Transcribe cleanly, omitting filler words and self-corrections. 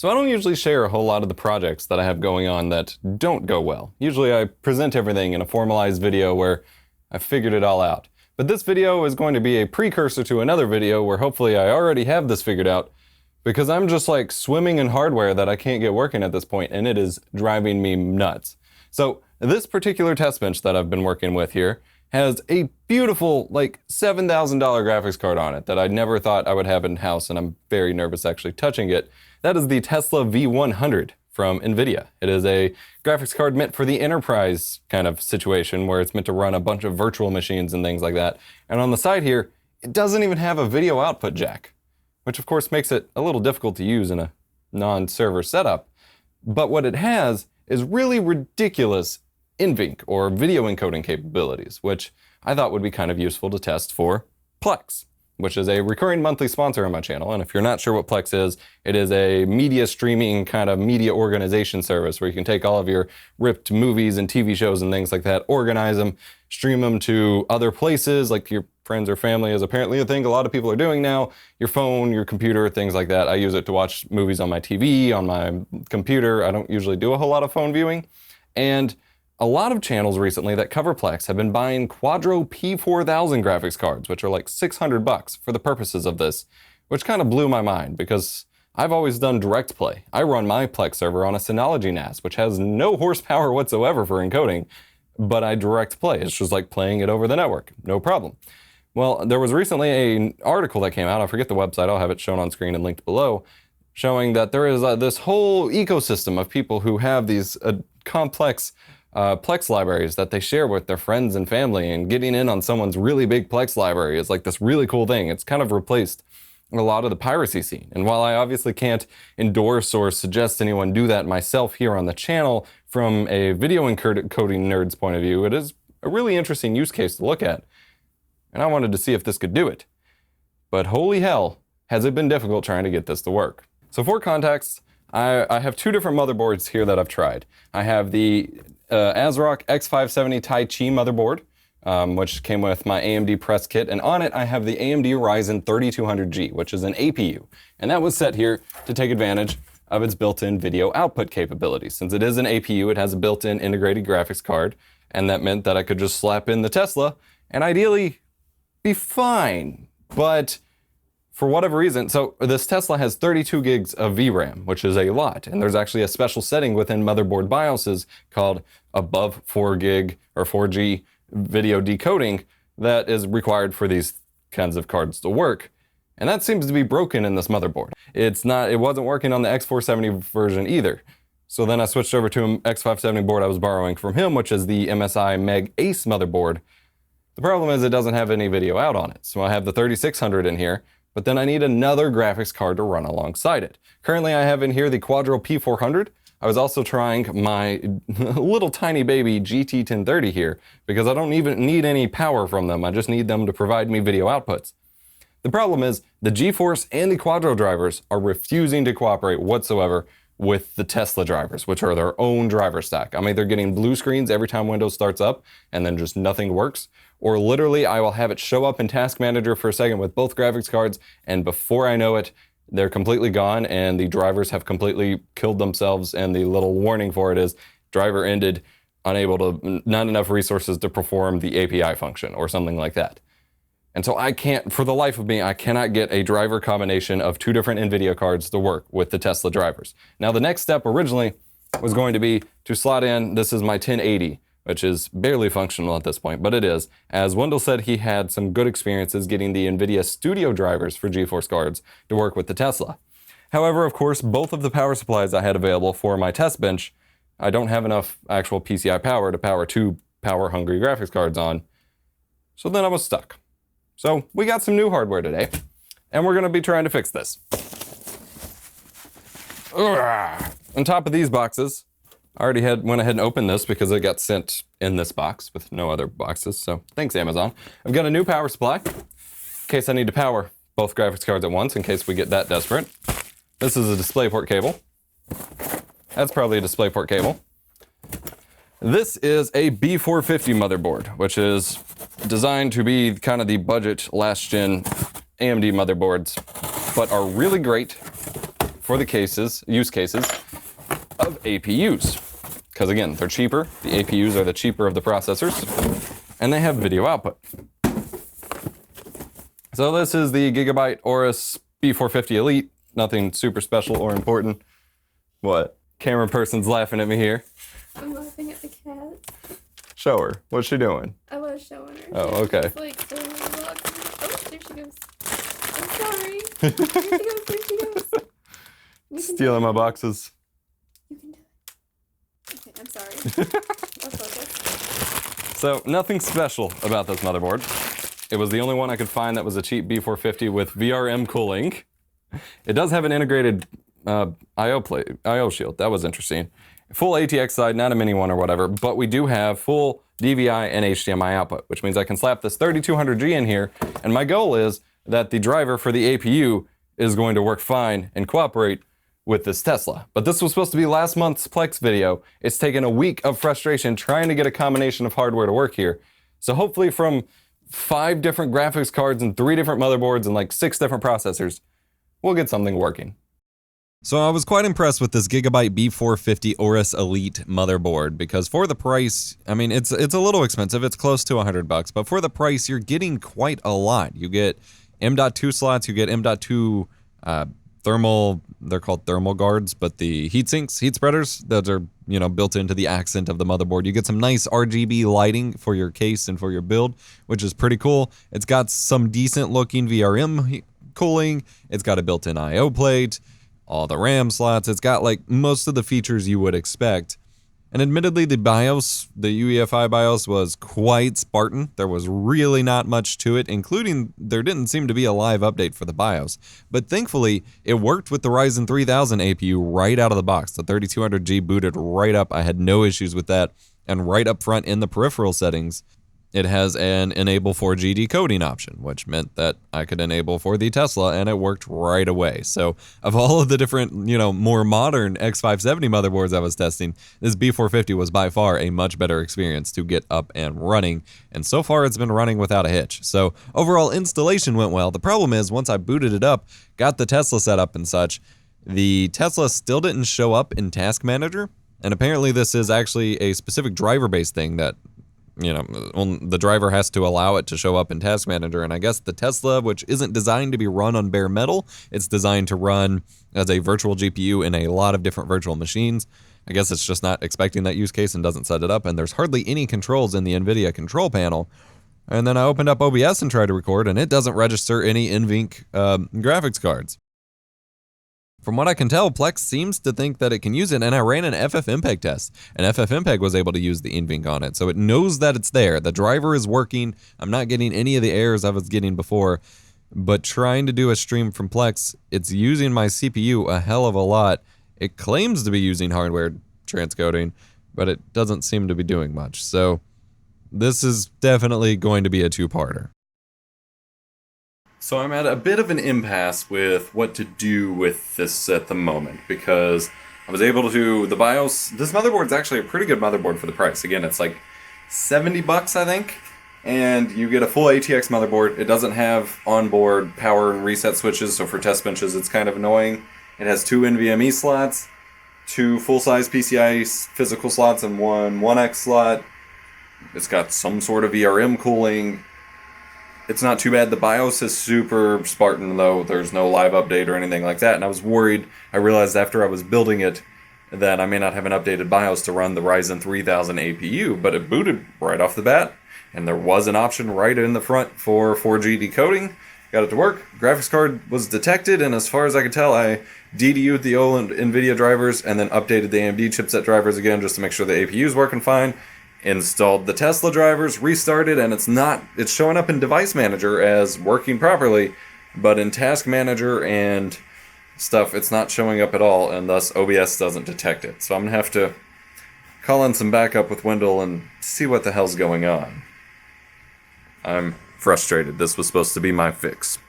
So I don't usually share a whole lot of the projects that I have going on that don't go well. Usually I present everything in a formalized video where I've figured it all out. But this video is going to be a precursor to another video where hopefully I already have this figured out, because I'm just like swimming in hardware that I can't get working at this point, and it is driving me nuts. So this particular test bench that I've been working with here has a beautiful like $7,000 graphics card on it that I never thought I would have in-house, and I'm very nervous actually touching it. That is the Tesla V100 from NVIDIA. It is a graphics card meant for the enterprise kind of situation where it's meant to run a bunch of virtual machines and things like that. And on the side here, it doesn't even have a video output jack, which of course makes it a little difficult to use in a non-server setup. But what it has is really ridiculous NVENC or video encoding capabilities, which I thought would be kind of useful to test for Plex, which is a recurring monthly sponsor on my channel. And if you're not sure what Plex is, it is a media streaming kind of media organization service where you can take all of your ripped movies and TV shows and things like that, organize them, stream them to other places, like your friends or family is apparently a thing a lot of people are doing now, your phone, your computer, things like that. I use it to watch movies on my TV, on my computer. I don't usually do a whole lot of phone viewing. And a lot of channels recently that cover Plex have been buying Quadro P4000 graphics cards, which are like $600 for the purposes of this, which kind of blew my mind because I've always done direct play. I run my Plex server on a Synology NAS, which has no horsepower whatsoever for encoding, but I direct play. It's just like playing it over the network, no problem. Well, there was recently an article that came out, I forget the website, I'll have it shown on screen and linked below, showing that there is this whole ecosystem of people who have these complex Plex libraries that they share with their friends and family, and getting in on someone's really big Plex library is like this really cool thing. It's kind of replaced a lot of the piracy scene. And while I obviously can't endorse or suggest anyone do that myself here on the channel from a video encoding nerd's point of view, it is a really interesting use case to look at. And I wanted to see if this could do it. But holy hell, has it been difficult trying to get this to work. So for context, I have two different motherboards here that I've tried. I have the ASRock X570 Tai Chi motherboard, which came with my AMD press kit, and on it I have the AMD Ryzen 3200G, which is an APU, and that was set here to take advantage of its built-in video output capabilities. Since it is an APU, it has a built-in integrated graphics card, and that meant that I could just slap in the Tesla and ideally be fine. But for whatever reason, so this Tesla has 32 gigs of VRAM, which is a lot. And there's actually a special setting within motherboard BIOSes called above 4 gig or 4G video decoding that is required for these kinds of cards to work. And that seems to be broken in this motherboard. It wasn't working on the X470 version either. So then I switched over to an X570 board I was borrowing from him, which is the MSI Meg Ace motherboard. The problem is it doesn't have any video out on it. So I have the 3600 in here, but then I need another graphics card to run alongside it. Currently I have in here the Quadro P400. I was also trying my little tiny baby GT1030 here because I don't even need any power from them. I just need them to provide me video outputs. The problem is the GeForce and the Quadro drivers are refusing to cooperate whatsoever with the Tesla drivers, which are their own driver stack. I'm either getting blue screens every time Windows starts up and then just nothing works, or literally I will have it show up in Task Manager for a second with both graphics cards, and before I know it, they're completely gone and the drivers have completely killed themselves, and the little warning for it is driver ended, not enough resources to perform the API function or something like that. And so I can't, for the life of me, I cannot get a driver combination of two different NVIDIA cards to work with the Tesla drivers. Now the next step originally was going to be to slot in, this is my 1080, which is barely functional at this point, but it is. As Wendell said, he had some good experiences getting the NVIDIA Studio drivers for GeForce cards to work with the Tesla. However, of course, both of the power supplies I had available for my test bench, I don't have enough actual PCI power to power two power-hungry graphics cards on. So then I was stuck. So we got some new hardware today, and we're going to be trying to fix this. On top of these boxes, I already went ahead and opened this because it got sent in this box with no other boxes, so thanks Amazon. I've got a new power supply in case I need to power both graphics cards at once, in case we get that desperate. This is a DisplayPort cable. That's probably a DisplayPort cable. This is a B450 motherboard, which is designed to be kind of the budget last-gen AMD motherboards, but are really great for the use cases of APUs. Because again, they're cheaper. The APUs are the cheaper of the processors, and they have video output. So this is the Gigabyte Aorus B450 Elite. Nothing super special or important. What? Camera person's laughing at me here. I'm laughing at the cat. Show her. What's she doing? I was showing her. Oh, okay. She's like, oh, there she goes. I'm sorry. There she goes. Stealing my boxes. You can do it. Okay, I'm sorry. I'll focus. So, nothing special about this motherboard. It was the only one I could find that was a cheap B450 with VRM cooling. It does have an integrated I/O shield. That was interesting. Full ATX side, not a mini one or whatever, but we do have full DVI and HDMI output, which means I can slap this 3200G in here, and my goal is that the driver for the APU is going to work fine and cooperate with this Tesla. But this was supposed to be last month's Plex video. It's taken a week of frustration trying to get a combination of hardware to work here. So hopefully from 5 different graphics cards and 3 different motherboards and like 6 different processors, we'll get something working. So I was quite impressed with this Gigabyte B450 Aorus Elite motherboard because for the price, I mean, it's a little expensive. It's close to $100, but for the price, you're getting quite a lot. You get M.2 slots, you get M.2 thermal, they're called thermal guards, but the heat sinks, heat spreaders, those are, you know, built into the accent of the motherboard. You get some nice RGB lighting for your case and for your build, which is pretty cool. It's got some decent looking VRM cooling. It's got a built-in I/O plate, all the RAM slots. It's got like most of the features you would expect. And admittedly, the BIOS, the UEFI BIOS was quite Spartan. There was really not much to it, including there didn't seem to be a live update for the BIOS. But thankfully, it worked with the Ryzen 3000 APU right out of the box. The 3200G booted right up. I had no issues with that. And right up front in the peripheral settings, it has an enable 4G decoding option, which meant that I could enable for the Tesla, and it worked right away. So of all of the different, you know, more modern X570 motherboards I was testing, this B450 was by far a much better experience to get up and running, and so far it's been running without a hitch. So overall installation went well. The problem is, once I booted it up, got the Tesla set up and such, the Tesla still didn't show up in Task Manager, and apparently this is actually a specific driver-based thing that, you know, the driver has to allow it to show up in Task Manager. And I guess the Tesla, which isn't designed to be run on bare metal, it's designed to run as a virtual GPU in a lot of different virtual machines. I guess it's just not expecting that use case and doesn't set it up. And there's hardly any controls in the NVIDIA control panel. And then I opened up OBS and tried to record, and it doesn't register any NVENC graphics cards. From what I can tell, Plex seems to think that it can use it, and I ran an FFmpeg test, and FFmpeg was able to use the NVENC on it, so it knows that it's there. The driver is working. I'm not getting any of the errors I was getting before, but trying to do a stream from Plex, it's using my CPU a hell of a lot. It claims to be using hardware transcoding, but it doesn't seem to be doing much, so this is definitely going to be a two-parter. So I'm at a bit of an impasse with what to do with this at the moment, because I was able to, the BIOS, this motherboard's actually a pretty good motherboard for the price. Again, it's like $70, I think, and you get a full ATX motherboard. It doesn't have onboard power and reset switches, so for test benches it's kind of annoying. It has 2 NVMe slots, 2 full-size PCI physical slots, and 1 1X slot. It's got some sort of VRM cooling. It's not too bad. The BIOS is super Spartan, though. There's no live update or anything like that. And I was worried. I realized after I was building it that I may not have an updated BIOS to run the Ryzen 3000 APU, but it booted right off the bat. And there was an option right in the front for 4G decoding. Got it to work. Graphics card was detected, and as far as I could tell, I DDU'd the old NVIDIA drivers and then updated the AMD chipset drivers again just to make sure the APU is working fine. Installed the Tesla drivers, restarted, and it's showing up in Device Manager as working properly, but in Task Manager and stuff, it's not showing up at all, and thus OBS doesn't detect it. So I'm going to have to call in some backup with Wendell and see what the hell's going on. I'm frustrated. This was supposed to be my fix.